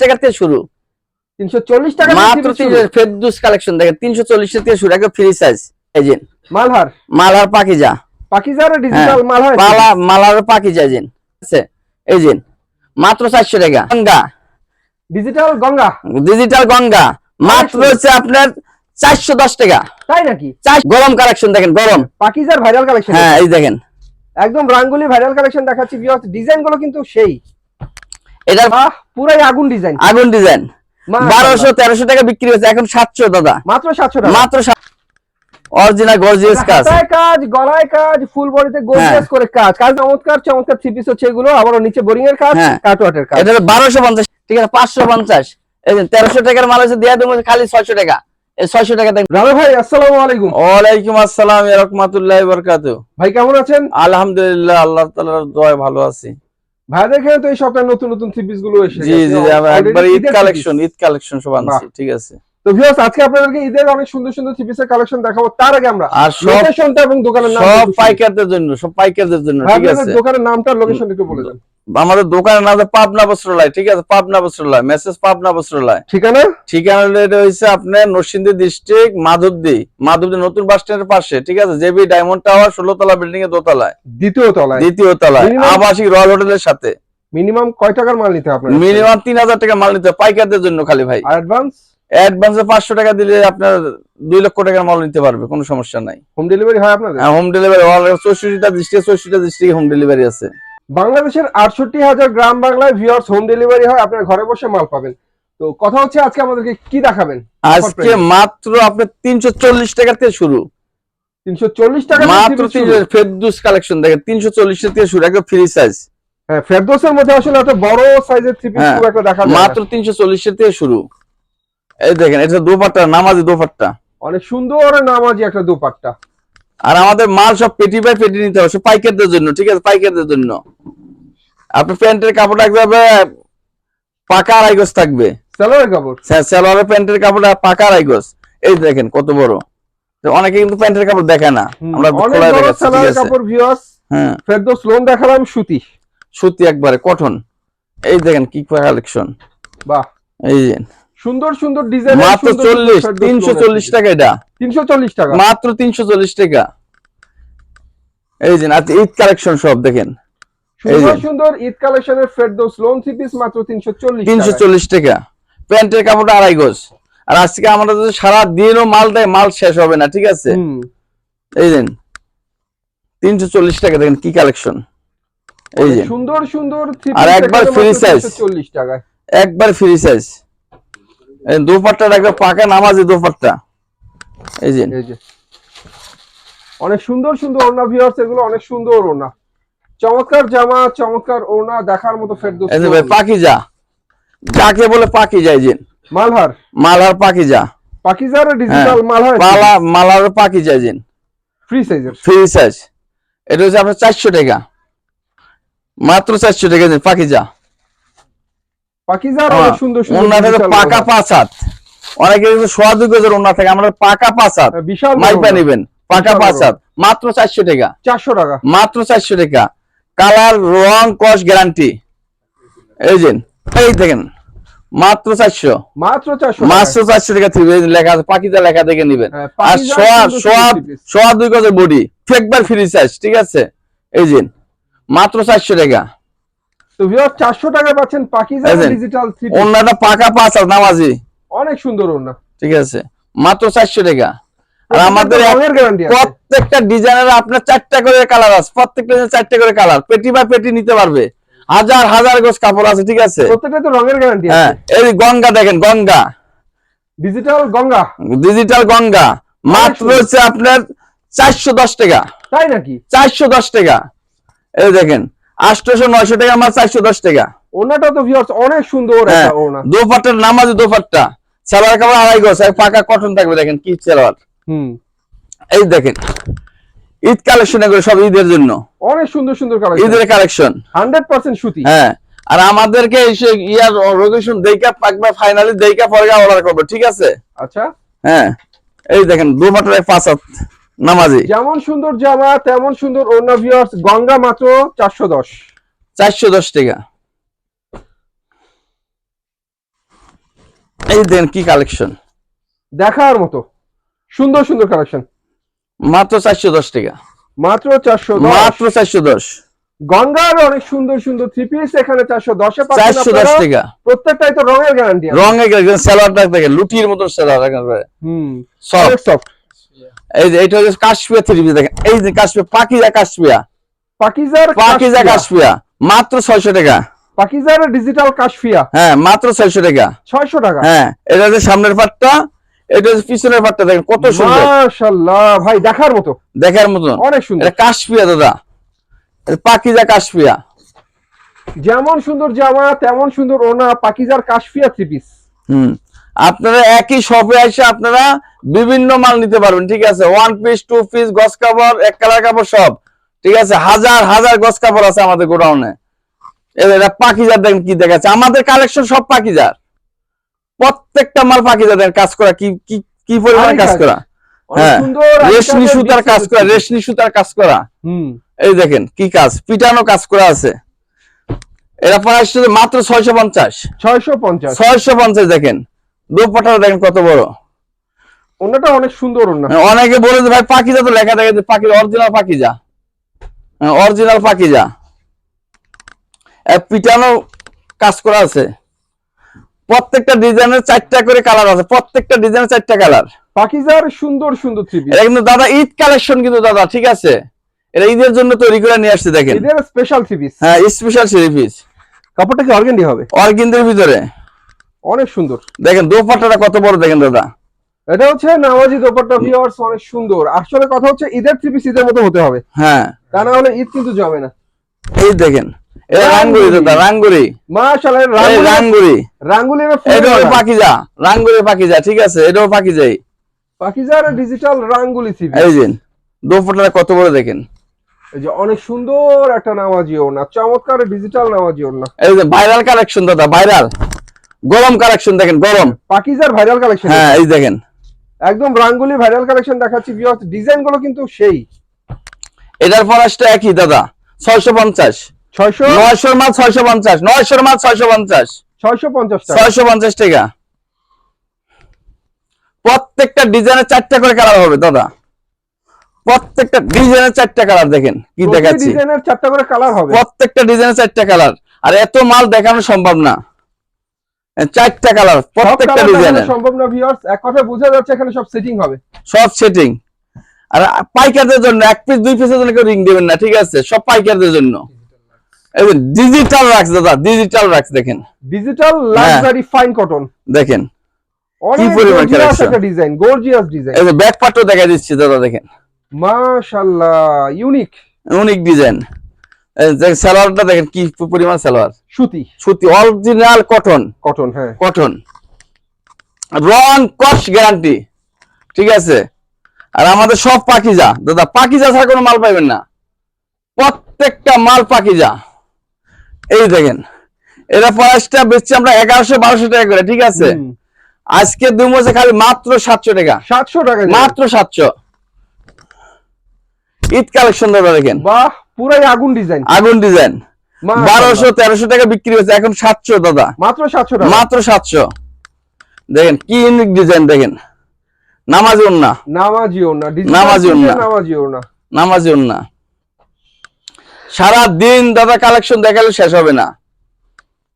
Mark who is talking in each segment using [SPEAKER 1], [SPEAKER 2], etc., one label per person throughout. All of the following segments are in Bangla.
[SPEAKER 1] টাকা থেকে শুরু।
[SPEAKER 2] 340 টাকা
[SPEAKER 1] মাত্র ফেরদৌস কালেকশন দেখেন 340 টাকা থেকে শুরু, একদম ফ্রি সাইজ। এই যে মালহার পাকিজা,
[SPEAKER 2] পাকিজার ডিজিটাল মালহার
[SPEAKER 1] মালহার পাকিজা এই যে আছে। এই যে মাত্র 400 টাকা। গঙ্গা ডিজিটাল গঙ্গা মাত্র হচ্ছে আপনার 410 টাকা।
[SPEAKER 2] তাই নাকি?
[SPEAKER 1] গরম কালেকশন দেখেন, গরম
[SPEAKER 2] পাকিজার ভাইরাল কালেকশন।
[SPEAKER 1] হ্যাঁ এই দেখেন
[SPEAKER 2] একদম রাঙ্গুলি ভাইরাল কালেকশন দেখাচ্ছি ভিউয়ার্স। ডিজাইন গুলো কিন্তু সেই,
[SPEAKER 1] এটা
[SPEAKER 2] পুরাই আগুন ডিজাইন।
[SPEAKER 1] 1200-1300 টাকা বিক্রি হচ্ছে, এখন 700 দাদা,
[SPEAKER 2] মাত্র 700 টাকা।
[SPEAKER 1] মাত্র অরিজিনাল গর্জিয়াস কাজ,
[SPEAKER 2] কাজ গলায় কাজ, ফুল বডিতে গর্জিয়াস করে কাজ চমৎকার চমৎকার থ্রি পিস হচ্ছে এগুলো। আবার নিচে বোরিং এর কাজ, কাটওয়ার্টের কাজ।
[SPEAKER 1] এটা 1250, ঠিক আছে 550। এই যে 1300 টাকার মাল আছে দেয়া দেবো খালি 600 টাকা। এই 600 টাকা দেন।
[SPEAKER 2] রানা ভাই আসসালামু আলাইকুম।
[SPEAKER 1] ওয়ালাইকুম আসসালাম ওয়া রাহমাতুল্লাহি ওয়া বারাকাতুহু।
[SPEAKER 2] ভাই কেমন আছেন?
[SPEAKER 1] আলহামদুলিল্লাহ, আল্লাহ তাআলার দয়ায় ভালো আছি।
[SPEAKER 2] ভাই দেখেন তো এই সপ্তাহে নতুন নতুন থ্রি পিস গুলো এসেছে।
[SPEAKER 1] জি একবার ঈদ কালেকশন সব আনছি, ঠিক আছে।
[SPEAKER 2] তো ভিউয়ার্স আজকে আপনাদেরকে ঈদের অনেক সুন্দর সুন্দর থ্রি পিসের কালেকশন দেখাবো। তার আগে আমরা লোকেশনটা এবং দোকানের নাম,
[SPEAKER 1] সব পাইকারদের জন্য, ঠিক আছে।
[SPEAKER 2] দোকানের নামটা লোকেশন একটু বলে দেন।
[SPEAKER 1] আমাদের দোকানের নাম পাবনা বস্ত্রালয়, ঠিক আছে, পাবনা বস্ত্রালয়, মেসেজ পাবনা বস্ত্রালয়। ঠিকানা হইছে আপনার নরসিংদী ডিস্ট্রিক্ট মাধবদী নতুন বাস স্ট্যান্ডের পাশে, ঠিক আছে। জেবি ডায়মন্ড টাওয়ার 16 তলা বিল্ডিং এর দোতলায়, দ্বিতীয় তলায় আবাসিক রয়্যাল হোটেলের সাথে।
[SPEAKER 2] মিনিমাম কয় টাকার মাল নিতে হবে?
[SPEAKER 1] মিনিমাম 3000 টাকা মাল নিতে হবে পাইকারদের জন্য খালি ভাই। অ্যাডভান্সে 500 টাকা দিলে আপনার 2 লক্ষ টাকার মাল নিতে পারবে, কোনো সমস্যা নাই।
[SPEAKER 2] হোম ডেলিভারি হয় আপনাদের?
[SPEAKER 1] হ্যাঁ হোম ডেলিভারি, 64টা ডিস্ট্রিক্টে হোম ডেলিভারি আছে।
[SPEAKER 2] বাংলাদেশের 68,000 গ্রাম বাংলায় ভিউয়ার্স হোম ডেলিভারি হয়, আপনার ঘরে বসে মাল পাবেন। তো কথা হচ্ছে আজকে আমাদেরকে কি দেখাবেন?
[SPEAKER 1] আজকে মাত্র আপনার 340 টাকা থেকে শুরু।
[SPEAKER 2] 340 টাকা
[SPEAKER 1] মাত্র ফেরদৌস কালেকশন দেখেন 340 টাকা থেকে শুরু, একদম ফ্রি সাইজ।
[SPEAKER 2] হ্যাঁ ফেরদৌসের মধ্যে আসলে একটা বড় সাইজের থ্রি পিস খুব একটা দেখা যায় না।
[SPEAKER 1] মাত্র 340 থেকে শুরু। এই দেখেন এটা দোপাট্টা, নামাজি দোপাট্টা,
[SPEAKER 2] অনেক সুন্দর নামাজি একটা দোপাট্টা।
[SPEAKER 1] আর আমাদের মাল সব পেটি বাই পেটি নিতে হবে, সব পাইকারদের জন্য, ঠিক আছে, পাইকারদের জন্য। আপনার প্যান্টের কাপড় একভাবে পাকা আড়াই গজ থাকবে,
[SPEAKER 2] সালোয়ারের কাপড়,
[SPEAKER 1] সালোয়ারের প্যান্টের কাপড় পাকা আড়াই গজ। এই দেখেন কত বড়, অনেকে কিন্তু প্যান্টের কাপড় দেখে না, আমরা খোলা দেখাচ্ছি, ঠিক আছে।
[SPEAKER 2] কাপড় ভিউয়ার্স, হ্যাঁ ফেরদৌস লোন দেখালাম, সুতি একবারে কটন। এই দেখেন কি কালেকশন, বাহ। এই যে
[SPEAKER 1] সুন্দর সুন্দর ডিজাইন, মাত্র 340 টাকা। এটা
[SPEAKER 2] 340 টাকা,
[SPEAKER 1] মাত্র 340 টাকা। এই যে ঈদ কালেকশন সব দেখেন,
[SPEAKER 2] সুন্দর সুন্দর ঈদ কালেকশনের ফেরদৌস লোন থ্রি পিস মাত্র
[SPEAKER 1] 340 টাকা। প্যান্টের কাপড়টা আড়াই গজ। আর আজকে আমরা যদি সারা দিনও মাল দেয়, মাল শেষ হবে না, ঠিক আছে। এই যে 340 টাকা দেখেন কি কালেকশন। এই যে
[SPEAKER 2] সুন্দর সুন্দর থ্রি
[SPEAKER 1] পিস, আর একবার ফ্রি সাইজ,
[SPEAKER 2] 340 টাকায়
[SPEAKER 1] একবার ফ্রি সাইজ। এই দোপাট্টাটা একবার পাকা নামাজি দোপাট্টা। এই যে
[SPEAKER 2] অনেক সুন্দর সুন্দর ওড়না ভিউয়ার্স, এগুলো অনেক সুন্দর ওড়না, চমৎকার জামা, চমৎকার ওড়না, দেখার মতো ফেরদৌস।
[SPEAKER 1] এই যে ভাই পাকিজা, যাকে বলে পাকিজা, এই যে মালহার পাকিজা,
[SPEAKER 2] পাকিজার ডিজিটাল
[SPEAKER 1] মালহার পাকিজা, এই যে
[SPEAKER 2] ফ্রি
[SPEAKER 1] সাইজ। এটা হচ্ছে আপনার 400 টাকা, মাত্র 400 টাকা। পাকিজা
[SPEAKER 2] অনেক সুন্দর সুন্দর
[SPEAKER 1] ওড়নাটা পাকা 5 হাত, অনেকে সোয়া 2 গজের ওড়না থাকে, আমরা পাকা 5 হাত মাইপা নেবেন, পাকা 5 হাত, মাত্র 400 টাকা। মাত্র 400 টাকা। কালার রং কস গ্যারান্টি। এই যে এই দেখেন মাত্র 400 টাকা লেখা আছে, পাকিজা লেখা দেখে নেবেন। আর সোয়া 2 গজের বডি, একবার ফ্রি সাইজ, ঠিক আছে। এই যে মাত্র 400 টাকা।
[SPEAKER 2] তো ভিউয়ার 400 টাকা পাচ্ছেন পাকিজা ডিজিটাল থ্রি পিস।
[SPEAKER 1] ওন্নাটা পাকা 5 হাত নামাজি,
[SPEAKER 2] অনেক সুন্দর ওন্না, ঠিক
[SPEAKER 1] আছে, মাত্র 400 টাকা। আর আমাদের প্রত্যেকটা ডিজাইনের আপনার 4টা করে কালার আছে, প্রত্যেকটা 4টা করে কালার, পেটি বাই পেটি নিতে পারবে, হাজার হাজার গজ কাপড় আছে, ঠিক আছে।
[SPEAKER 2] প্রত্যেকটা তো রঙের গ্যারান্টি আছে।
[SPEAKER 1] হ্যাঁ এই গঙ্গা দেখেন, গঙ্গা ডিজিটাল গঙ্গা মাত্র হচ্ছে আপনার 410 টাকা।
[SPEAKER 2] তাই নাকি?
[SPEAKER 1] 410 টাকা। এই দেখেন 800-900 টাকা মাত্র 410 টাকা।
[SPEAKER 2] ওনাটা তো ভিউয়ার্স অনেক সুন্দর একটা ওনা,
[SPEAKER 1] দোপাট্টার নামাজি দোপাট্টা, সালোয়ার কাপড় আড়াই গজ, পাকা কটন থাকবে, দেখেন কি সালোয়ার। এই দেখেন ঈদ কালেকশন, এগুলো সব ঈদের জন্য
[SPEAKER 2] অনেক সুন্দর সুন্দর কালেকশন,
[SPEAKER 1] ঈদের কালেকশন
[SPEAKER 2] 100% সুতি।
[SPEAKER 1] হ্যাঁ আর আমাদেরকে এসে ইয়ার লোকেশন দেইকা পাকবা, ফাইনালি দেইকা পরে অর্ডার করবে, ঠিক আছে।
[SPEAKER 2] আচ্ছা
[SPEAKER 1] হ্যাঁ এই দেখেন দোপাট্টার 5 হাত নামাজি,
[SPEAKER 2] যেমন সুন্দর জামা তেমন সুন্দর ওড়না ভিউয়ার্স। গঙ্গা মাত্র 410
[SPEAKER 1] টাকা। এই দেখেন কি কালেকশন,
[SPEAKER 2] দেখার মতো সুন্দর সুন্দর কালেকশন।
[SPEAKER 1] মাত্র 410 টাকা,
[SPEAKER 2] মাত্র 410,
[SPEAKER 1] মাত্র 410।
[SPEAKER 2] গঙ্গার অনেক সুন্দর সুন্দর থ্রি পিস এখানে 410 এ পাচ্ছেন
[SPEAKER 1] 410 টাকা।
[SPEAKER 2] প্রত্যেকটাই তো রঙের গ্যারান্টি আছে।
[SPEAKER 1] রঙের সালোয়ারটা দেখেন লুটির মতো সালোয়ার একেবারে
[SPEAKER 2] সফট সফট।
[SPEAKER 1] এই যে এটা হচ্ছে কাশপিয়া থ্রি পিস, দেখেন এই যে কাশপিয়া, পাকিজা কাশপিয়া, পাকিজা কাশপিয়া মাত্র 600 টাকা।
[SPEAKER 2] পাকিজার ডিজিটাল কাশফিয়া,
[SPEAKER 1] হ্যাঁ মাত্র 600 টাকা।
[SPEAKER 2] 600 টাকা।
[SPEAKER 1] হ্যাঁ এটা হচ্ছে সামনের পাটটা, এটা হচ্ছে পিছনের পাটটা, দেখেন কত সুন্দর,
[SPEAKER 2] মাশাআল্লাহ ভাই দেখার মতো,
[SPEAKER 1] দেখার মতো
[SPEAKER 2] অনেক সুন্দর।
[SPEAKER 1] এটা কাশপিয়া দাদা, পাকিজা কাশপিয়া।
[SPEAKER 2] যেমন সুন্দর জামা তেমন সুন্দর ওনা, পাকিজার কাশফিয়া থ্রি পিস।
[SPEAKER 1] আপনারা একই শপে এসে আপনারা বিভিন্ন মাল নিতে পারবেন, ঠিক আছে, ওয়ান পিস, টু পিস, গস কাপড়, এক কালার কাপড় সব, ঠিক আছে, হাজার হাজার গস কাপড় আছে আমাদের গোডাউনে। এটা পাকিজার দেখেন কি দেখাচ্ছে, আমাদের কালেকশন সব পাকিজার, প্রত্যেকটা মাল পাকিজার দেখেন কাজ করা, কি কি কি পরিমাণ কাজ করা। হ্যাঁ রেশমি সুতার কাজ করা, রেশমি সুতার কাজ করা। এই দেখেন কি কাজ, পিটানো কাজ করা আছে। এটা প্রাইস মাত্র 650, 650। দেখেন দোপাট্টাটা দেখেন কত বড়,
[SPEAKER 2] ওনাটা অনেক সুন্দর ওনা।
[SPEAKER 1] অনেকে বলে যে ভাই পাকিজা তো লেখা থাকে, পাকিজা অরিজিনাল পাকিজা, অরিজিনাল পাকিজা, পিটানো কাজ করা আছে। প্রত্যেকটা ডিজাইনের 4টা করে কালার আছে, প্রত্যেকটা ডিজাইনের 4টা কালার।
[SPEAKER 2] পাকিজার সুন্দর সুন্দর থ্রি পিস।
[SPEAKER 1] এটা কিন্তু দাদা ঈদ কালেকশন কিন্তু দাদা, ঠিক আছে, এটা ঈদের জন্য তৈরি করে নিয়ে আসছে। দেখেন
[SPEAKER 2] ঈদের স্পেশাল থ্রি পিস।
[SPEAKER 1] হ্যাঁ স্পেশাল থ্রি পিস।
[SPEAKER 2] কাপড়টা কি অর্গানডি হবে?
[SPEAKER 1] অর্গানডির ভিতরে
[SPEAKER 2] অনেক সুন্দর।
[SPEAKER 1] দেখেন দোপাট্টাটা কত বড় দেখেন দাদা,
[SPEAKER 2] এটা হচ্ছে নামাজি দোপাট্টা ভিউয়ার্স, অনেক সুন্দর। আসলে কথা হচ্ছে ঈদের থ্রি পিস ঈদের মতো হতে হবে,
[SPEAKER 1] হ্যাঁ
[SPEAKER 2] তা না হলে ঈদ কিন্তু জমে না।
[SPEAKER 1] এই দেখেন এটা রাঙ্গুরি দাদা, রাঙ্গুরি,
[SPEAKER 2] মাশাআল্লাহ
[SPEAKER 1] রাঙ্গুরি,
[SPEAKER 2] রাঙ্গুলি।
[SPEAKER 1] এটাও পাকিজা, রাঙ্গুরি পাকিজা, ঠিক আছে, এটাও পাকিজাই,
[SPEAKER 2] পাকিজার ডিজিটাল রাঙ্গুলি থ্রি পিস।
[SPEAKER 1] এই যে দোপাট্টাটা কত বড় দেখেন,
[SPEAKER 2] এই যে অনেক সুন্দর একটা নামাজি ওড়না, চমৎকার ডিজিটাল নামাজি ওড়না।
[SPEAKER 1] এই যে ভাইরাল কালেকশন দাদা, ভাইরাল গরম কালেকশন দেখেন, গরম
[SPEAKER 2] পাকিজার ভাইরাল কালেকশন।
[SPEAKER 1] হ্যাঁ এই দেখেন
[SPEAKER 2] একদম রাঙ্গুলি ভাইরাল কালেকশন দেখাচ্ছি ভিউয়ার্স, ডিজাইন গুলো কিন্তু সেই।
[SPEAKER 1] এটার প্রাইসটা একই দাদা, 650, 900 মাল 650, 900 মাল 650, 650 টাকা। প্রত্যেকটা ডিজাইনের 4টা করে কালার হবে দাদা, প্রত্যেকটা ডিজাইনের 4টা কালার। দেখেন কি দেখাচ্ছি,
[SPEAKER 2] ডিজাইনের 4টা করে কালার হবে,
[SPEAKER 1] প্রত্যেকটা ডিজাইনের 4টা কালার। আর এত মাল দেখানো সম্ভব না, 4টা কালার প্রত্যেকটা ডিজাইনের,
[SPEAKER 2] সম্ভব না ভিউয়ার্স। এক কথা বোঝা যাচ্ছে এখানে সব সেটিং হবে,
[SPEAKER 1] সব সেটিং। আর পাইকারদের জন্য 1 পিস 2 পিসের জন্য কেউ রিং দিবেন না, ঠিক আছে, সব পাইকারদের জন্য। এই ডিজিটাল রাক্স দাদা, ডিজিটাল রাক্স দেখেন,
[SPEAKER 2] ডিজিটাল লাক্সারি ফাইন কটন দেখেন,
[SPEAKER 1] কি পরিমাণ কালেকশন,
[SPEAKER 2] একটা ডিজাইন, গর্জিয়াস ডিজাইন।
[SPEAKER 1] এই যে ব্যাক পার্টও দেখা দিচ্ছি দাদা, দেখেন
[SPEAKER 2] মাশাআল্লাহ ইউনিক
[SPEAKER 1] ইউনিক ডিজাইন। এই যে সালোয়ারটা দেখেন কি পরিমাণ সালোয়ার,
[SPEAKER 2] সুতি,
[SPEAKER 1] সুতি অরিজিনাল কটন,
[SPEAKER 2] কটন, হ্যাঁ
[SPEAKER 1] কটন, রং কস গ্যারান্টি, ঠিক আছে। আর আমাদের সব পাকিজা দাদা, পাকিজা ছাড়া কোনো মাল পাইবেন না, প্রত্যেকটা মাল পাকিজা। এই দেখেন এটা প্রাইসটা বেচছি আমরা 1100-1200 টাকা করে, ঠিক আছে, আজকে 2 মাসে খালি মাত্র 700 টাকা,
[SPEAKER 2] 700 টাকা,
[SPEAKER 1] মাত্র 700। ঈদ কালেকশন দাদা দেখেন,
[SPEAKER 2] বাহ পুরাই আগুন ডিজাইন,
[SPEAKER 1] আগুন ডিজাইন। 1200-1300 টাকা বিক্রি হয়েছে, এখন 700 দাদা,
[SPEAKER 2] মাত্র 700 টাকা,
[SPEAKER 1] মাত্র 700। দেখেন কি ইউনিক ডিজাইন, দেখেন নামাজি ওন্না,
[SPEAKER 2] নামাজি ওন্না,
[SPEAKER 1] নামাজি ওন্না,
[SPEAKER 2] নামাজি ওন্না,
[SPEAKER 1] নামাজি ওন্না। সারা দিন দাদা কালেকশন দেখালে শেষ হবে না।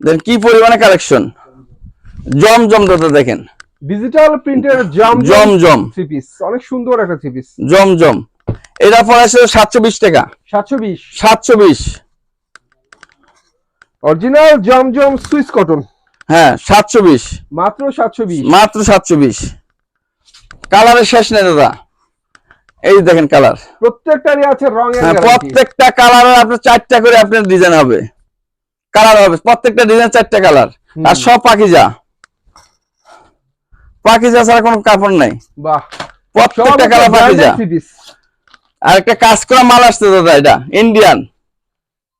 [SPEAKER 1] দেখেন কি পরিমাণে কালেকশন, জমজম দাদা দেখেন,
[SPEAKER 2] ডিজিটাল প্রিন্টের
[SPEAKER 1] জমজম
[SPEAKER 2] থ্রি পিস, অনেক সুন্দর একটা থ্রি পিস,
[SPEAKER 1] জমজম। এটা প্রাইস 720 টাকা, 720
[SPEAKER 2] অরিজিনাল জমজম সুইস কটন,
[SPEAKER 1] হ্যাঁ 720,
[SPEAKER 2] মাত্র 720,
[SPEAKER 1] মাত্র 720। কালারের শেষ নেই দাদা, এই দেখেন কালার,
[SPEAKER 2] প্রত্যেকটারই আছে রঙের গ্যারান্টি,
[SPEAKER 1] প্রত্যেকটা কালারের আপনার 4টা করে আপনার ডিজাইন হবে, কালার হবে, প্রত্যেকটা ডিজাইন 4টা কালার। আর সব পাকিজা, পাকিজা ছাড়া কোনো কাপড় নাই,
[SPEAKER 2] বাহ
[SPEAKER 1] প্রত্যেকটা কালার পাকিজা। আর একটা কাজ করা মাল আসছে দাদা, এটা ইন্ডিয়ান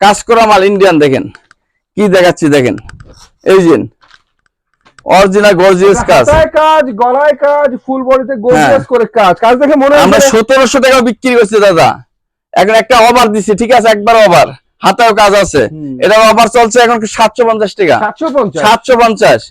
[SPEAKER 1] কাজ করা মাল, ইন্ডিয়ান। দেখেন কি দেখাচ্ছি, দেখেন এই যে অরিজিনাল গর্জিয়াস কাজ,
[SPEAKER 2] কাজ গলায় কাজ, ফুল বডিতে গর্জিয়াস করে কাজ, কাজ দেখে মনে হয়
[SPEAKER 1] আমরা 1700 টাকা বিক্রি করছি দাদা, এখন একটা অফার দিছি, ঠিক আছে, একবার অফার, হাতেও কাজ আছে, এটা অফার চলছে এখন 750 টাকা, 750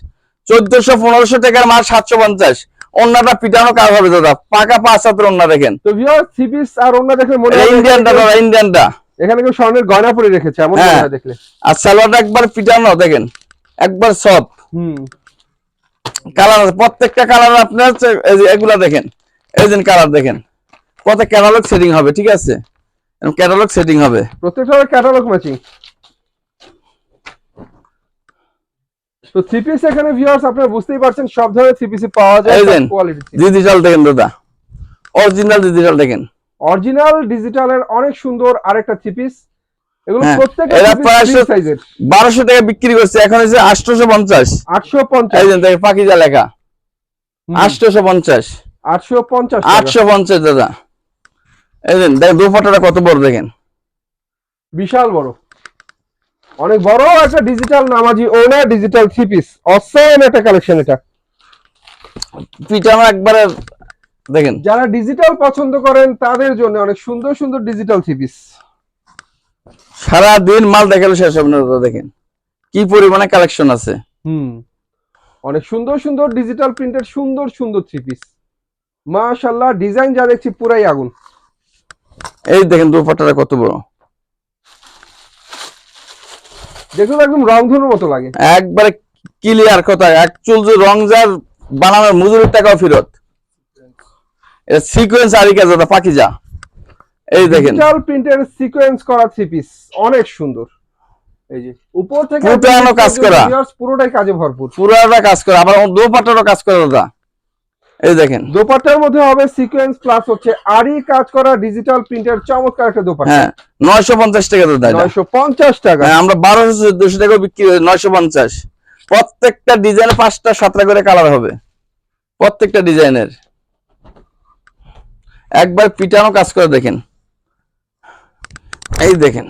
[SPEAKER 1] 1400-1500 টাকার মাল 750। ওন্নাটা পিটানো কাজ হবে দাদা, পাকা 5 হাতের ওন্না দেখেন।
[SPEAKER 2] তো ভিউয়ার্স থ্রি পিস আর ওন্না দেখলে মনে হয়
[SPEAKER 1] ইন্ডিয়ানটা দাদা, ইন্ডিয়ানটা
[SPEAKER 2] এখানে কেউ স্বর্ণের গয়না পরে রেখেছে এমন মনে হয় দেখলে।
[SPEAKER 1] আর সালোয়ারটা একবার পিটানো দেখেন, একবার সফট। কালার আছে, প্রত্যেকটা কালার আপনার এগুলা দেখেন, এই যে কালার দেখেন, কত ক্যাটালগ সেটিং হবে, ঠিক আছে, ক্যাটালগ সেটিং হবে,
[SPEAKER 2] প্রত্যেকটা ক্যাটালগ ম্যাচিং। তো থ্রি পিস এখানে ভিউয়ার্স আপনারা বুঝতেই পারছেন সব ধরনের থ্রি পিস পাওয়া যায়, কোয়ালিটি
[SPEAKER 1] ডিজিটাল দেখেন দাদা, অরিজিনাল ডিজিটাল দেখেন,
[SPEAKER 2] অরিজিনাল ডিজিটালের অনেক সুন্দর আরেকটা থ্রি পিস। এগুলো প্রত্যেকটা সাইজের
[SPEAKER 1] 1200 টাকা বিক্রি করছে, এখন হচ্ছে 850।
[SPEAKER 2] 850
[SPEAKER 1] এই যে দেখেন পাকিজা লেখা, 850 850 দাদা। এই যে দেখেন দুপাট্টাটা কত বড় দেখেন,
[SPEAKER 2] বিশাল বড়, অনেক বড় একটা ডিজিটাল নামাজি ওনা ডিজিটাল থ্রি পিস, অসম একটা কালেকশন। এটা
[SPEAKER 1] পিটানো একবারে দেখেন,
[SPEAKER 2] যারা ডিজিটাল পছন্দ করেন তাদের জন্য অনেক সুন্দর সুন্দর ডিজিটাল থ্রি পিস।
[SPEAKER 1] সারা দিন মাল দেখালে শেষ হবে না দাদা, দেখেন কি পরিমাণে কালেকশন আছে।
[SPEAKER 2] অনেক সুন্দর সুন্দর ডিজিটাল প্রিন্টের সুন্দর সুন্দর থ্রি পিস, মাশাআল্লাহ ডিজাইন যা দেখছি পুরাই আগুন।
[SPEAKER 1] এই দেখেন দুপাট্টাটা কত বড়,
[SPEAKER 2] দেখুন একদম রংধনুর মতো লাগে,
[SPEAKER 1] একবারে ক্লিয়ার কথা, এক চুল যে রং যার বানানোর মজুরির টাকাও ফেরত। এটা সিকোয়েন্স আরিকা দাদা পাকিজা, এই দেখেন
[SPEAKER 2] ডিজিটাল প্রিন্টের সিকোয়েন্স করা থ্রি পিস অনেক সুন্দর। এই যে উপর থেকে
[SPEAKER 1] পুরোটা কাজ করা,
[SPEAKER 2] পুরোটাই কাজে ভরপুর,
[SPEAKER 1] পুরোটা কাজ করা, আবার দুপাট্টারও কাজ করা দাদা। এই দেখেন
[SPEAKER 2] দোপাট্টার মধ্যে হবে সিকোয়েন্স প্লাস হচ্ছে আরি কাজ করা ডিজিটাল প্রিন্টের চমৎকার একটা দোপাট্টা।
[SPEAKER 1] হ্যাঁ 950 টাকা দাদা,
[SPEAKER 2] 950 টাকা।
[SPEAKER 1] আমরা 1200-1400 টাকা বিক্রি করি, 950। প্রত্যেকটা ডিজাইনে 5টা 7টা করে কালার হবে, প্রত্যেকটা ডিজাইনের একবার পিটানো কাজ করে দেখেন। এই দেখেন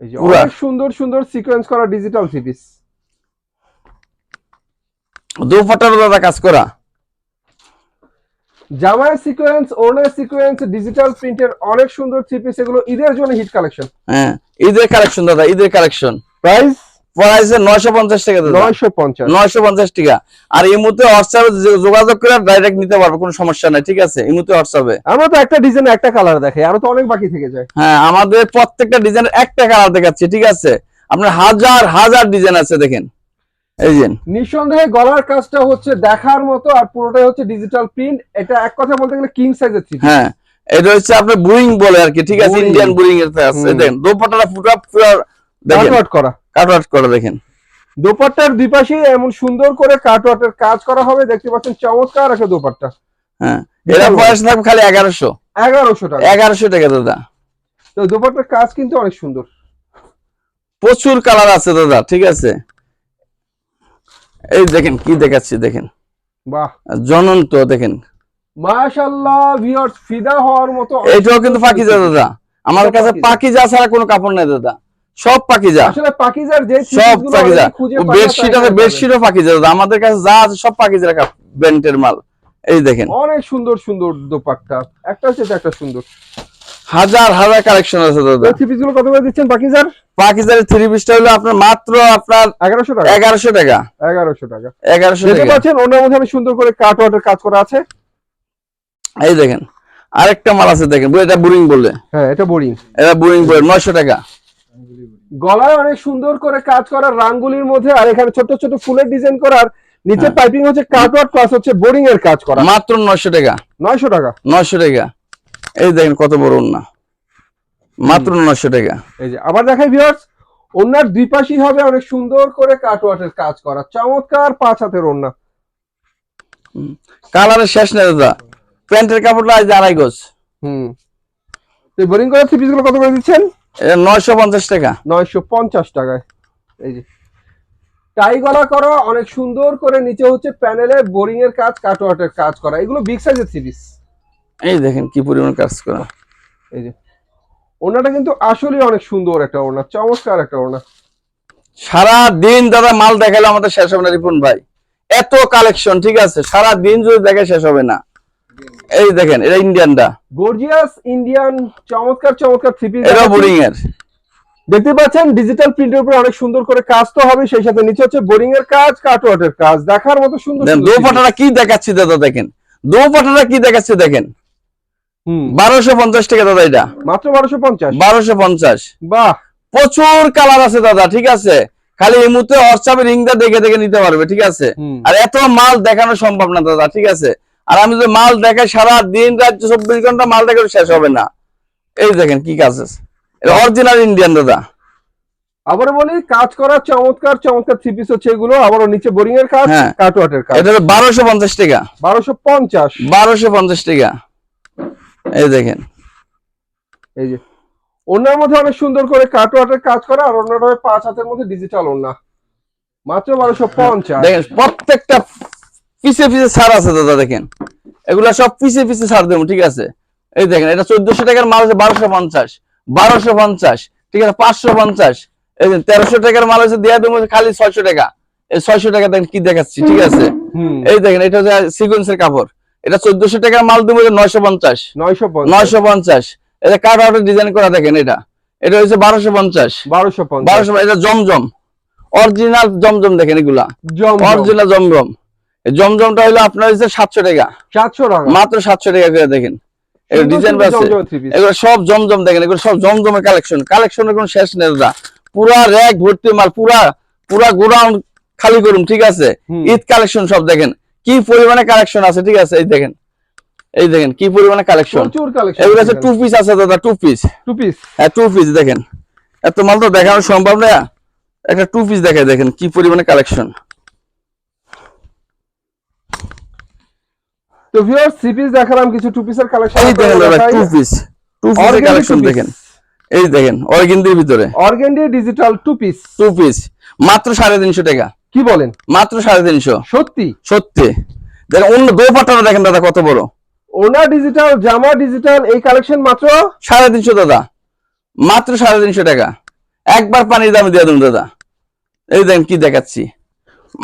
[SPEAKER 2] এই যে অনেক সুন্দর সুন্দর সিকোয়েন্স করা ডিজিটাল থ্রি পিস,
[SPEAKER 1] দুপাট্টার দাদা কাজ করা,
[SPEAKER 2] জামার সিকোয়েন্স, ওড়নার সিকোয়েন্স, ডিজিটাল প্রিন্টের অনেক সুন্দর থ্রি পিস। এগুলো ঈদের জন্য হিট কালেকশন।
[SPEAKER 1] হ্যাঁ ঈদের কালেকশন দাদা, ঈদের কালেকশন।
[SPEAKER 2] প্রাইস
[SPEAKER 1] 950 টাকা দাদা, 950 টাকা। আর এই মুহূর্তে হোয়াটসঅ্যাপে যোগাযোগ করে ডাইরেক্ট নিতে পারবে, কোনো সমস্যা নাই, ঠিক আছে। এই মুহূর্তে হোয়াটসঅ্যাপে
[SPEAKER 2] আমরা তো একটা ডিজাইন একটা কালার দেখাই, আরো তো অনেক বাকি থেকে যায়।
[SPEAKER 1] হ্যাঁ আমাদের প্রত্যেকটা ডিজাইনের একটা কালার দেখাচ্ছি, ঠিক আছে। আপনার হাজার হাজার ডিজাইন আছে দেখেন। এই যে
[SPEAKER 2] নিঃসন্দেহে গলার কাজটা হচ্ছে দেখার মতো, আর পুরোটাই হচ্ছে ডিজিটাল প্রিন্ট। এটা এক কথা বলতে গেলে কিং সাইজের থ্রি পিস।
[SPEAKER 1] হ্যাঁ এটা হচ্ছে আপনার বুরিং বলে আর কি, ঠিক আছে, ইন্ডিয়ান বুরিং এর আছে। দেখেন দোপাট্টাটা পুরো দেখেন কাটওয়ার্ক করা দেখেন,
[SPEAKER 2] দোপাট্টার দুই পাশে এমন সুন্দর করে কাটওয়ার্কের কাজ করা হবে, দেখতে পাচ্ছেন চমৎকার একটা দোপাট্টা।
[SPEAKER 1] হ্যাঁ এর প্রাইস থাকবে খালি 1100
[SPEAKER 2] টাকা,
[SPEAKER 1] 1100 টাকা দাদা।
[SPEAKER 2] তো দোপাট্টার কাজ কিন্তু অনেক সুন্দর,
[SPEAKER 1] প্রচুর কালার আছে দাদা, ঠিক আছে। এই দেখেন কি দেখাচ্ছি দেখেন,
[SPEAKER 2] বাহ
[SPEAKER 1] জনন্ত দেখেন,
[SPEAKER 2] মাশাআল্লাহ ভিউয়ার্স ফিদা হওয়ার মতো।
[SPEAKER 1] এটাও কিন্তু পাকিজা দাদা, আমার কাছে পাকিজা ছাড়া কোনো কাপড় নাই দাদা, সব পাকিজা।
[SPEAKER 2] আসলে পাকিজার যে
[SPEAKER 1] সব পাকিজা, বেডশিট আছে, বেডশিটও পাকিজা দাদা, আমাদের কাছে যা আছে সব পাকিজার ব্র্যান্ডের মাল। এই দেখেন
[SPEAKER 2] অনেক সুন্দর সুন্দর দোপাট্টা, একটা চেয়ে একটা সুন্দর,
[SPEAKER 1] হাজার হাজার কালেকশন আছে দাদা।
[SPEAKER 2] থ্রি পিস গুলো কত করে দিচ্ছেন পাকিজার?
[SPEAKER 1] পাকিজার থ্রি পিসটা হলো আপনার মাত্র আপনার
[SPEAKER 2] 1100 টাকা,
[SPEAKER 1] 1100 টাকা,
[SPEAKER 2] 1100 টাকা,
[SPEAKER 1] 1100
[SPEAKER 2] দেখতে
[SPEAKER 1] টাকা।
[SPEAKER 2] পাচ্ছেন ওনার মধ্যে আমি সুন্দর করে কাটওয়ার্কের কাজ করা আছে।
[SPEAKER 1] এই দেখেন আরেকটা মাল আছে দেখেন, এটা বুরিং বলে।
[SPEAKER 2] হ্যাঁ এটা বোরিং,
[SPEAKER 1] এটা বুরিং বলে 900 টাকা।
[SPEAKER 2] গলায় অনেক সুন্দর করে কাজ করা রাঙ্গুলির মধ্যে, আর এখানে ছোট ছোট ফুলের ডিজাইন করার, নিচে পাইপিং হচ্ছে কাটওয়ার্ক প্লাস হচ্ছে বোরিং এর কাজ করা,
[SPEAKER 1] মাত্র 900 টাকা,
[SPEAKER 2] 900 টাকা,
[SPEAKER 1] 900 টাকা। এই দেখেন কত বড় ওন্না, মাত্র 900 টাকা।
[SPEAKER 2] এই যে আবার দেখাই ভিউয়ার্স, ওন্নার দুই পাশেই হবে অনেক সুন্দর করে কাটওয়ার্কের কাজ করা, চমৎকার 5 হাতের ওন্না।
[SPEAKER 1] কালারের শেষ নেই দাদা, প্যান্টের কাপড়টা আজ 2.5 গজ।
[SPEAKER 2] তো বোরিং করা থ্রি পিস গুলো কত করে দিচ্ছেন?
[SPEAKER 1] এটা 950 টাকা,
[SPEAKER 2] 950 টাকায়। এই যে টাই গলা করা অনেক সুন্দর করে, নিচে হচ্ছে প্যানেলে বোরিং এর কাজ, কাটওয়ার্কের কাজ করা, এগুলো বিগ সাইজের থ্রি পিস।
[SPEAKER 1] এই দেখেন কি পরিমাণ কাজ করা।
[SPEAKER 2] এই যে ওনাটা কিন্তু আসলে অনেক সুন্দর একটা ওনা, চমৎকার একটা ওনা।
[SPEAKER 1] সারা দিন দাদা মাল দেখালে আমাদের শেষ হবে না রিপন ভাই, এত কালেকশন, ঠিক আছে, সারা দিন যদি দেখে শেষ হবে না। এই দেখেন এটা ইন্ডিয়ানটা,
[SPEAKER 2] গর্জিয়াস ইন্ডিয়ান চমৎকার চমৎকার থ্রি পিস,
[SPEAKER 1] এটা বোরিং এর,
[SPEAKER 2] দেখতে পাচ্ছেন ডিজিটাল প্রিন্টের উপরে অনেক সুন্দর করে কাজ তো হবে, সেই সাথে নিচে হচ্ছে বোরিং এর কাজ, কাটওয়ার্টের কাজ, দেখার মতো সুন্দর।
[SPEAKER 1] দোপাটাটা কি দেখাচ্ছি দাদা দেখেন, দোপাটাটা কি দেখাচ্ছি দেখেন। 1250 টাকা দাদা, এটা
[SPEAKER 2] মাত্র 1250।
[SPEAKER 1] 1250।
[SPEAKER 2] বাহ,
[SPEAKER 1] প্রচুর কালার আছে দাদা, ঠিক আছে। খালি এই মুহূর্তে হোয়াটসঅ্যাপে রিংটা দেখে দেখে নিতে পারবে, ঠিক আছে। আর এত মাল দেখানো সম্ভব না দাদা, ঠিক আছে। আর আমি যদি মাল দেখাই সারা দিন রাত 24 ঘন্টা মাল দেখানো শেষ হবে না। এই দেখেন কি কাজ আছে, এটা অরিজিনাল ইন্ডিয়ান দাদা।
[SPEAKER 2] আবারও বলি, কাজ করা চমৎকার চমৎকার থ্রি পিস হচ্ছে এগুলো। আবারও নিচে বোরিং এর কাজ, কাটওয়ার্টের কাজ।
[SPEAKER 1] এটা 1250 টাকা।
[SPEAKER 2] 1250।
[SPEAKER 1] 1250 টাকা। এই দেখেন,
[SPEAKER 2] এই যে ওনার মধ্যে অনেক সুন্দর করে কাটওয়ার্টের কাজ করা, আর ওনার 5 হাতের মধ্যে ডিজিটাল ওনা, মাত্র 1250।
[SPEAKER 1] দেখেন প্রত্যেকটা পিছে পিছে ছাড় আছে দাদা, দেখেন এগুলা সব পিছে পিছে ছাড় দেবো, ঠিক আছে। এই দেখেন এটা 1400 টাকার মাল আছে 1250। 1250, ঠিক আছে। 550, এই যে 1300 টাকার মাল আছে দেয়া দেবো খালি 600 টাকা। এই 600 টাকা দেখেন কি দেখাচ্ছি, ঠিক আছে। এই দেখেন এটা হচ্ছে সিকোয়েন্সের কাপড়, এটা 1400 টাকার মাল দেবো 950। 950, এটা কাট আউটের ডিজাইন করা, দেখেন এটা হচ্ছে 1250। 1250, এটা জমজম, অরিজিনাল জমজম, দেখেন এগুলা অরিজিনাল জমজম। জমজমটা হলো আপনার হচ্ছে 700 টাকা।
[SPEAKER 2] 700 টাকা,
[SPEAKER 1] মাত্র 700 টাকা করে। দেখেন এর ডিজাইন আছে, এগুলো সব জমজম, দেখেন এগুলো সব জমজমের কালেকশন। কালেকশনের কোনো শেষ নেই দাদা, পুরা র‍্যাক ভর্তি মাল, পুরা গোডাউন খালি করুন, ঠিক আছে। ঈদ কালেকশন সব দেখেন কি পরিমাণে কালেকশন আছে, ঠিক আছে। এই দেখেন কি পরিমাণে কালেকশন। এগুলো আছে টু পিস আছে দাদা, টু পিস। হ্যাঁ টু পিস, দেখেন এত মাল তো দেখানো সম্ভব না, একটা টু পিস দেখায়, দেখেন কি পরিমাণে কালেকশন।
[SPEAKER 2] তো ভিউয়ার্স, থ্রি পিস দেখালাম, কিছু টু পিসের কালেকশন।
[SPEAKER 1] এই দেখেন দাদা টু পিসের কালেকশন দেখেন। এই দেখেন অর্গেন্ডির ভিতরে,
[SPEAKER 2] অর্গেন্ডি ডিজিটাল টু পিস
[SPEAKER 1] মাত্র 350 টাকা।
[SPEAKER 2] কি বলেন?
[SPEAKER 1] মাত্র 350।
[SPEAKER 2] সত্যি
[SPEAKER 1] সত্যি। দেখেন অন্য দোপাট্টাটা দেখেন দাদা কত বড়,
[SPEAKER 2] ওনা ডিজিটাল, জামা ডিজিটাল, এই কালেকশন মাত্র
[SPEAKER 1] 350 দাদা, মাত্র 350 টাকা। একবার পানির দামে দিয়ে দেন দাদা। এই দেখেন কি দেখাচ্ছি,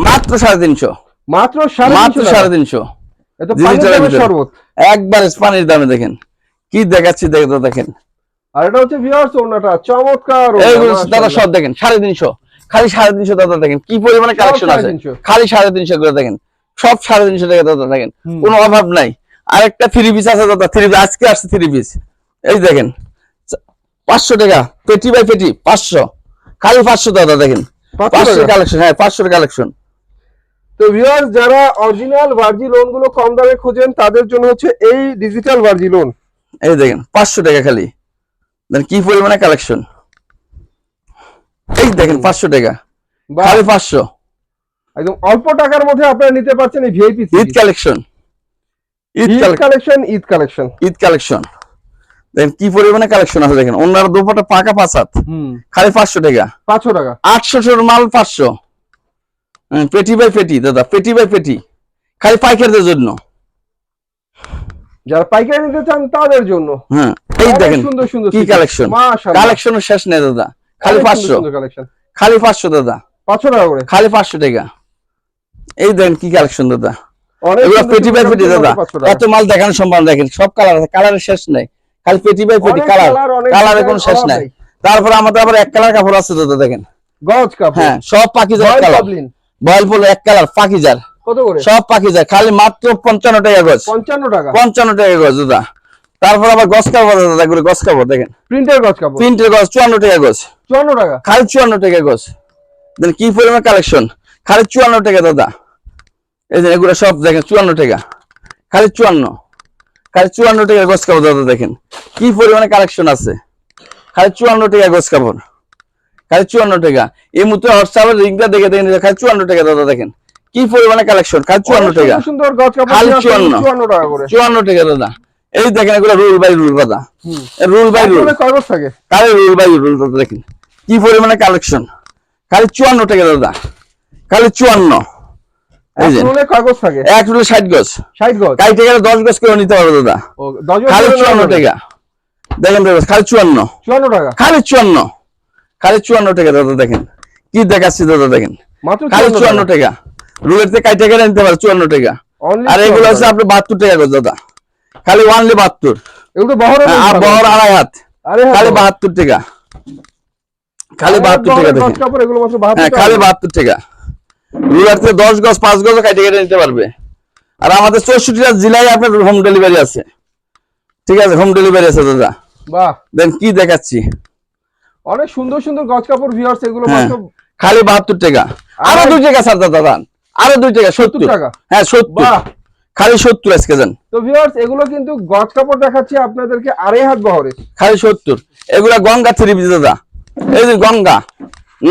[SPEAKER 1] মাত্র 350।
[SPEAKER 2] মাত্র
[SPEAKER 1] 350।
[SPEAKER 2] এটা পানির দামে শরবত,
[SPEAKER 1] একবার পানির দামে, দেখেন কি দেখাচ্ছি, দেখেন।
[SPEAKER 2] আর এটা হচ্ছে ভিউয়ার্স ওনাটা চমৎকার,
[SPEAKER 1] এইগুলো দাদা সব দেখেন 350, খালি 350 দাদা। দেখেন কি পরিমাণে কালেকশন আছে, খালি 350 করে দেখেন, সব 350 টাকা দাদা। দেখেন কোনো অভাব নাই। আরেকটা থ্রি পিস আছে দাদা, থ্রি পিস আজকে আসছে থ্রি পিস। এই দেখেন 500 টাকা, পেটি বাই পেটি 500, খালি 500 দাদা। দেখেন 500 কালেকশন, হ্যাঁ 500 কালেকশন।
[SPEAKER 2] তো ভিউয়ার্স, যারা অরিজিনাল ভার্জি লোন গুলো কম দামে খোঁজেন, তাদের জন্য হচ্ছে এই ডিজিটাল ভার্জি লোন।
[SPEAKER 1] এই দেখেন 500 টাকা খালি, দেখেন কি পরিমাণে কালেকশন। এই দেখেন 500 টাকা, খালি 500।
[SPEAKER 2] একদম অল্প টাকার মধ্যে আপনারা নিতে পারছেন এই VIP
[SPEAKER 1] Eid collection, Eid collection. দেখেন কি পরিমাণে কালেকশন আছে, দেখেন ওনার দোপাটা পাকা 5 হাত, খালি 500 টাকা। 800 মাল 500, পেটি বাই পেটি দাদা, পেটি বাই পেটি, খালি পাইকারদের জন্য।
[SPEAKER 2] যারা পাইকারি নিতে চান তাদের জন্য।
[SPEAKER 1] হ্যাঁ এই দেখেন
[SPEAKER 2] সুন্দর সুন্দর
[SPEAKER 1] কি কালেকশন, কালেকশনের শেষ নেই দাদা। খালি 500, খালি 500 দাদা,
[SPEAKER 2] 500 টাকা করে,
[SPEAKER 1] খালি 500 টাকা। এই দেখেন কি কালেকশন দাদা, এগুলো পেটি বাই পেটি দাদা। এত মাল দেখানো সম্ভব না, দেখেন সব কালার আছে, কালারের শেষ নেই, খালি পেটি বাই পেটি, কালারের কোনো শেষ নাই। তারপর আমাদের আবার এক কালার কাপড় আছে দাদা, দেখেন
[SPEAKER 2] গজ কাপড়,
[SPEAKER 1] হ্যাঁ সব পাকিজার কালার, বয়েল ফুল এক কালার পাকিজার,
[SPEAKER 2] কত করে?
[SPEAKER 1] সব পাকিজার, খালি মাত্র 55 টাকা গজ।
[SPEAKER 2] 55 টাকা,
[SPEAKER 1] 55 টাকা গজ দাদা। তারপর আবার গজ কাপড় দাদা, করে গজ কাপড় দেখেন,
[SPEAKER 2] প্রিন্টের গজ কাপড়,
[SPEAKER 1] প্রিন্টের গজ 54 টাকা গজ।
[SPEAKER 2] 54 টাকা,
[SPEAKER 1] খালি 54 টাকা গজ। দেখেন কি পরিমাণ কালেকশন, খালি 54 টাকা দাদা। এই যে এগুলো সব দেখেন 54 টাকা, খালি 54 টাকা গজ কাপড় দাদা। দেখেন কি পরিমাণে কালেকশন আছে, খালি 54 টাকা গজ কাপড়, খালি 54 টাকা। এই মুহূর্তে হোয়াটসঅ্যাপের লিংকটা দেখে দেখেন, খালি 54 টাকা দাদা। দেখেন কি পরিমাণে কালেকশন, খালি 54 টাকা,
[SPEAKER 2] সুন্দর গজ কাপড়,
[SPEAKER 1] খালি
[SPEAKER 2] 54 টাকা করে,
[SPEAKER 1] 54 টাকা দাদা। এই দেখেন এগুলো রুল বাই রুল দাদা, রুল বাই রুল
[SPEAKER 2] কাগজ থাকে,
[SPEAKER 1] খালি রুল বাই রুল দাদা। দেখেন কি পরিমাণে কালেকশন, খালি 54 টাকা দাদা, খালি 54। এই যে
[SPEAKER 2] কাগজ থাকে,
[SPEAKER 1] এক রুলে 60 গজ,
[SPEAKER 2] 60 গজ,
[SPEAKER 1] কাই টাকা 10 গজ করে নিতে পারবে দাদা, খালি 54 টাকা। দেখেন দাদা খালি 54
[SPEAKER 2] টাকা,
[SPEAKER 1] খালি 54, খালি 54 টাকা দাদা। দেখেন কি দেখাচ্ছি দাদা, দেখেন খালি 54 টাকা। রুলের থেকে কাই টাকা নিতে পারবে 54 টাকা। আর এগুলো হচ্ছে আপনি 72 টাকা গজ দাদা, খালি ওনলি 72।
[SPEAKER 2] এগুলো বহর,
[SPEAKER 1] আর বহর 2.5 হাত, খালি 72 টাকা। খালি 72 টাকা দেখেন
[SPEAKER 2] গজ কাপড় এগুলো মাত্র 72
[SPEAKER 1] হ্যাঁ
[SPEAKER 2] টাকা।
[SPEAKER 1] খালি 72 টাকা। রুলার থেকে 10 গজ 5 গজ কাটে কেটে নিতে পারবে। আর আমাদের 64টা জেলায় আপনার হোম ডেলিভারি আছে, ঠিক আছে, হোম ডেলিভারি আছে দাদা।
[SPEAKER 2] বাহ,
[SPEAKER 1] দেন কি দেখাচ্ছি,
[SPEAKER 2] অনেক সুন্দর সুন্দর গজ কাপড় ভিউয়ার্স, এগুলো
[SPEAKER 1] হ্যাঁ,
[SPEAKER 2] মাত্র
[SPEAKER 1] খালি 72 টাকা। আরো 2 টাকা ছাড় দাদা, আরো 2 টাকা 70
[SPEAKER 2] টাকা।
[SPEAKER 1] হ্যাঁ 70,
[SPEAKER 2] বাহ,
[SPEAKER 1] খালি 70 আজকে দেন।
[SPEAKER 2] তো ভিউয়ার্স এগুলো কিন্তু গজ কাপড় দেখাচ্ছি আপনাদেরকে 2.5 হাত বহরে,
[SPEAKER 1] খালি 70। এগুলা গঙ্গা 3 পিস দাদা, এই যে গঙ্গা,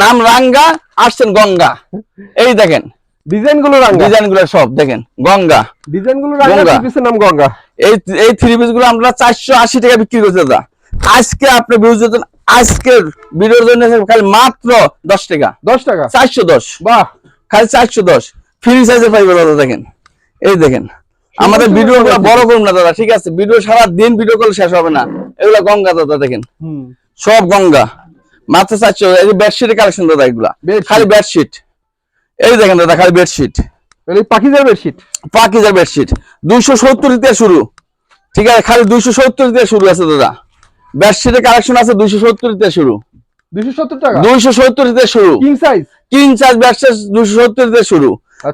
[SPEAKER 1] নাম রাঙ্গা, আসছেন গঙ্গা। এই দেখেন
[SPEAKER 2] ডিজাইন গুলো রাঙ্গা,
[SPEAKER 1] ডিজাইন গুলো সব দেখেন গঙ্গা,
[SPEAKER 2] ডিজাইন গুলো রাঙ্গা,
[SPEAKER 1] গঙ্গা।
[SPEAKER 2] 3 পিসের নাম গঙ্গা।
[SPEAKER 1] এই 3 পিস গুলো আমরা 480 টাকা বিক্রি করছি দাদা। আজকে আপনি ভিউজ দিতেন, আজকের ভিডিওর জন্য খালি মাত্র 10 টাকা,
[SPEAKER 2] 10 টাকা।
[SPEAKER 1] 410,
[SPEAKER 2] বাহ,
[SPEAKER 1] খালি 410 ফ্রি সাইজে পাইবে দাদা। দেখেন এই দেখেন, আমাদের ভিডিও গুলো বড় করুন না দাদা, ঠিক আছে, ভিডিও সারা দিন ভিডিও করলে শেষ হবে না। এগুলা গঙ্গা দাদা, দেখেন সব গঙ্গা, মাত্র 400। এই যে বেডশিটের কালেকশন দাদা, এগুলা খালি বেডশিট। এই দেখেন দাদা, খালি বেডশিট,
[SPEAKER 2] এই পাকিজার বেডশিট,
[SPEAKER 1] পাকিজার বেডশিট 270 থেকে শুরু, ঠিক আছে, খালি 270 থেকে শুরু আছে দাদা। বেডশিটের কালেকশন আছে 270 থেকে শুরু,
[SPEAKER 2] 270 টাকা।
[SPEAKER 1] 270 থেকে শুরু,
[SPEAKER 2] king size,
[SPEAKER 1] king size bedsheet 270 থেকে শুরু,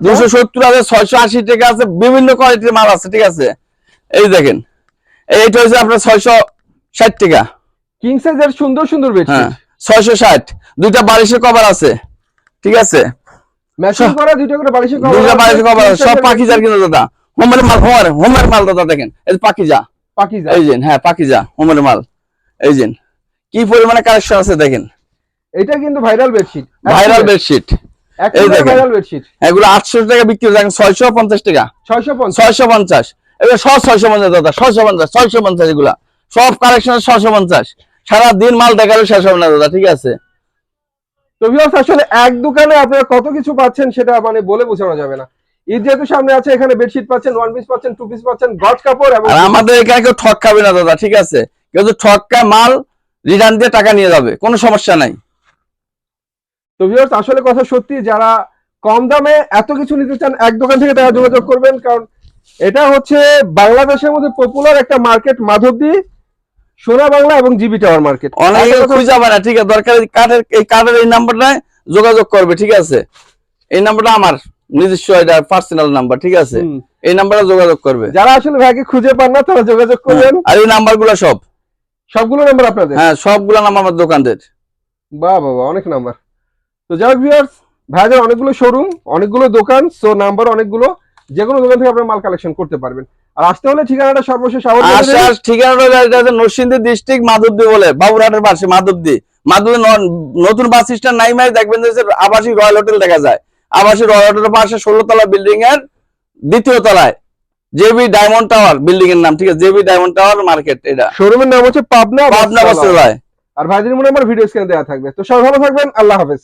[SPEAKER 1] 270 আছে, 680 টাকা আছে, বিভিন্ন কোয়ালিটির মাল আছে, ঠিক আছে। এই দেখেন এইটা হচ্ছে আপনার 660 টাকা,
[SPEAKER 2] কিং সাইজের সুন্দর সুন্দর বেডশিট,
[SPEAKER 1] হ্যাঁ 660। দুইটা বালিশের কভার আছে, ঠিক আছে,
[SPEAKER 2] ম্যাচিং করা দুইটা করে বালিশের কভার,
[SPEAKER 1] দুইটা বালিশের কভার আছে, সব পাকিজার কিন্তু দাদা, হোমের মাল, হোমের মাল দাদা। দেখেন এই যে পাকিজা,
[SPEAKER 2] পাকিজা,
[SPEAKER 1] এই যে হ্যাঁ পাকিজা হোমের মাল, এই যে কি পরিমাণে কালেকশন আছে দেখেন।
[SPEAKER 2] এটা কিন্তু ভাইরাল বেডশিট,
[SPEAKER 1] ভাইরাল বেডশিট, এই দেখেন
[SPEAKER 2] ভাইরাল বেডশিট,
[SPEAKER 1] এগুলো 800 টাকা বিক্রি করে, দেখেন 650 টাকা, 650, এগুলো সব 650 দাদা, 650 এগুলা সব কালেকশন 650। সারা দিন মাল দেখালে শেষ হবে না দাদা, ঠিক আছে।
[SPEAKER 2] তো ভিউয়ার্স আসলে এক দোকানে আপনারা কত কিছু পাচ্ছেন সেটা মানে বলে বোঝানো যাবে না। ঈদ যেহেতু সামনে আছে, এখানে বেডশিট পাচ্ছেন, 1 পিস পাচ্ছেন, 2 পিস পাচ্ছেন, গজ কাপড়, এবং
[SPEAKER 1] আর আমাদের এখানে কেউ ঠক খাবে না দাদা, ঠিক আছে, কেউ যদি ঠকা মাল রিটার্ন দিয়ে টাকা নিয়ে যাবে, কোনো সমস্যা নাই।
[SPEAKER 2] তো ভিউয়ার্স আসলে কথা সত্যি, যারা কম দামে এত কিছু নিতে চান এক দোকান থেকে তারা যোগাযোগ করবেন, কারণ এটা হচ্ছে বাংলাদেশের মধ্যে পপুলার একটা মার্কেট, মাধবদী, সোনা বাংলা এবং জিবি টাওয়ার মার্কেট।
[SPEAKER 1] অনেকে খুঁজে যাবে না, ঠিক আছে, দরকার কার্ডের এই নাম্বারটায় যোগাযোগ করবে, ঠিক আছে। এই নাম্বারটা আমার নিজস্ব, এটা পার্সোনাল নাম্বার, ঠিক আছে, এই নাম্বারে যোগাযোগ করবে।
[SPEAKER 2] যারা আসলে ভাইকে খুঁজে পান না তারা যোগাযোগ করবেন।
[SPEAKER 1] আর এই নাম্বারগুলো
[SPEAKER 2] সবগুলো নাম্বার আপনাদের?
[SPEAKER 1] হ্যাঁ সবগুলো নাম্বার আমার দোকানদের।
[SPEAKER 2] বাহ বাবা, অনেক নাম্বার। তো যাই হোক ভিউয়ার্স, ভাইদের অনেকগুলো শোরুম, অনেকগুলো দোকান, সো নাম্বার অনেকগুলো, যে কোনো দোকান থেকে আপনারা মাল কালেকশন করতে পারবেন। আর আসতে হলে ঠিকানাটা সর্বশেষ
[SPEAKER 1] আসার ঠিকানাটা নরসিংদী ডিস্ট্রিক্ট মাধবদী বলে, বাবুরহাটের পাশে মাধবদী। নতুন বাস স্ট্যান্ড নাইমাই দেখবেন যে আবাসিক রয়্যাল হোটেল দেখা যায়, আবাসিক রয়্যাল হোটেলের পাশে 16 তলা বিল্ডিং এর 2য় তলায় জেবি ডায়মন্ড টাওয়ার বিল্ডিং এর নাম, ঠিক আছে, জেবি ডায়মন্ড টাওয়ার মার্কেট। এটা
[SPEAKER 2] শোরুমের নাম হচ্ছে পাবনা
[SPEAKER 1] বস্ত্রালয়।
[SPEAKER 2] আর ভাইদের মনে আমার ভিডিও স্ক্রিনে দেওয়া থাকবে। তো সবাই ভালো থাকবেন, আল্লাহ হাফেজ।